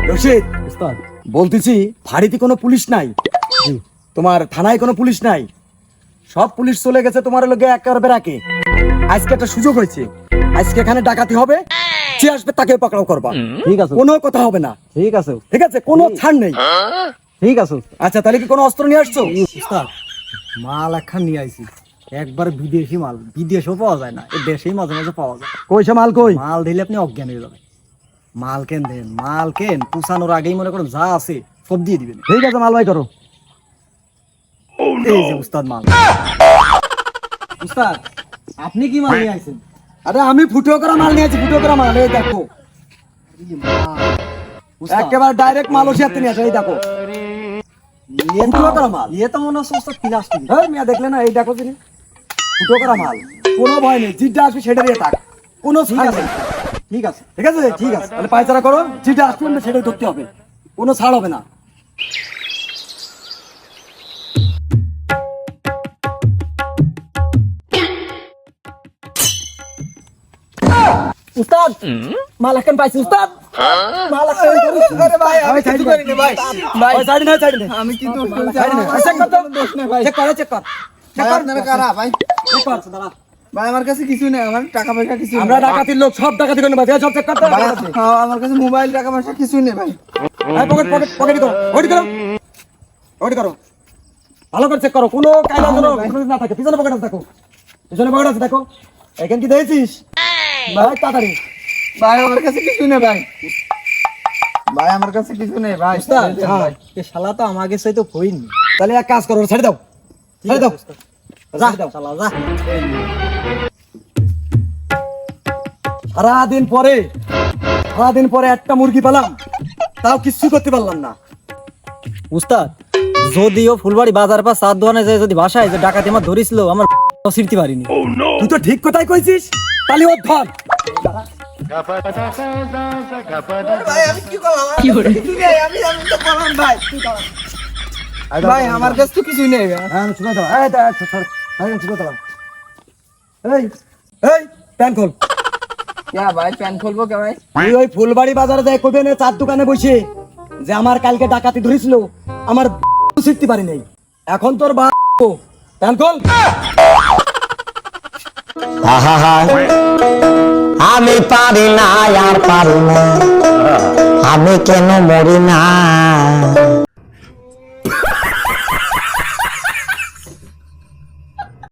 রশিদ বলতেছি, ফাঁড়িতে কোনো পুলিশ নাই, তোমার থানায় কোনো পুলিশ নাই, সব পুলিশ চলে গেছে তোমার লগে একেবারে বেরাকে। আজকে একটা সুযোগ হয়েছে, আজকে এখানে ডাকাতি হবে, যে আসবে তাকে পাকড়াও করবা। ঠিক আছে, কোনো কথা হবে না। ঠিক আছে, ঠিক আছে, কোনো ছাড় নেই। ঠিক আছে। আচ্ছা, তাহলে কি কোনো অস্ত্র নিয়ে আসছো? উস্তাদ, মাল একখান নিয়ে আইছি, একবার বিদেশি মাল, বিদেশেও পাওয়া যায় না, এই দেশেই মাঝে মাঝে পাওয়া যায়। কই সে মাল কই? মাল দিলে আপনি অজ্ঞান হয়ে যাবেন। মাল কেন দেন, মাল কেন পুষানোর আগেই মনে করেন যা আছে সব দিয়ে দিবেন। ঠিক আছে, মাল বাই করো। এই যে উস্তাদ মাল। উস্তাদ, আপনি কি মাল নিয়ে আইছেন? আরে আমি ফুটো করা মাল নিয়ে আছি, ফুটো করা মাল। এই দেখো, একেবারে ডাইরেক্ট মালয়েশিয়াতে নিয়ে আসে। এই দেখো, ফুটো করা মাল। ইয়ে তো মনে হচ্ছে উস্তাদ প্লাস্টিক। হ্যাঁ মিয়া, দেখলে না? এই দেখো তুমি, ফুটো করা মাল, কোনো ভয় নেই, যেটা আসবে সেটা দিয়ে থাক, কোনো ছাড় নেই। ঠিক আছে, ঠিক আছে, ঠিক আছে, তাহলে পায়চারা করো, যেটা আসবে না সেটাই ধরতে হবে, কোনো ছাড় হবে না। উস্তাদ মাল এখন পাইছি। উস্তাদ মাল এখন। আরে ভাই আমি কিছু করিনি ভাই। ভাই সাইড না, সাইড না, আমি কিন্তু সাইড না। চেক কর তো, দোষ নেই ভাই। চেক কর, চেক কর, চেক কর, আপনারা কারা ভাই? চেক কর। দাঁড়া, ভাই আমার কাছে কিছু নেই, আমার টাকা পয়সা কিছু নেই। আমরা ডাকাতির লোক, সব ডাকাতি করে নেবো, সব চেক করতে হবে। ভাই, হ্যাঁ, আমার কাছে মোবাইল টাকা পয়সা কিছু নেই ভাই। পকেট পকেট পকেট করো, ওটি করো, ওটি করো, ভালো করে চেক করো, কোনো কায়দা কোনো না থাকে। পিছনে পকেট আছে দেখো, পিছনে পকেট আছে দেখো, এখান কি দেখেছিস? ভাই তাড়াতাড়ি। ভাই আমার কাছে কিছু নেই ভাই। ভাই আমার কাছে কিছু নেই ভাই। হ্যাঁ। এই শালা তো আমাকে চাই তো হইনি। তাহলে এক কাজ করো, ছেড়ে দাও, ছেড়ে দাও, যা ছেড়ে দাও। শালা যা। সারাদিন পরে একটা মুরগি পেলাম, তাও কিচ্ছু করতে পারলাম না। উস্তাদ, যদিও ফুলবাড়ি বাজার পা সাত দোকানে যায় যদি বাসায় যে ডাকাতি আমার ধরিছিল, আমার ছিড়তে পারিনি। তুই তো ঠিক কথাই কইছিস, তাহলে ও ধর। ভাই আমি কি করলাম? কিছু নেই, আমি তো বললাম ভাই। ভাই আমার কাছে তো কিছু নেই। হ্যাঁ, শুনে দাও, এই শুনে দাও, এই এই প্যান খোল। क्या भाई पैन खोलबो क्या भाई? তুই ওই ফুলবাড়ি বাজারে যাই কইবে না, চার দোকানে বসে যে আমার কালকে ডাকাতি ধরেছিল, আমার শিখতে পারি নাই, এখন তোর প্যান খোল। আমি পারি না আর পারি না, আমি কেন মরি না।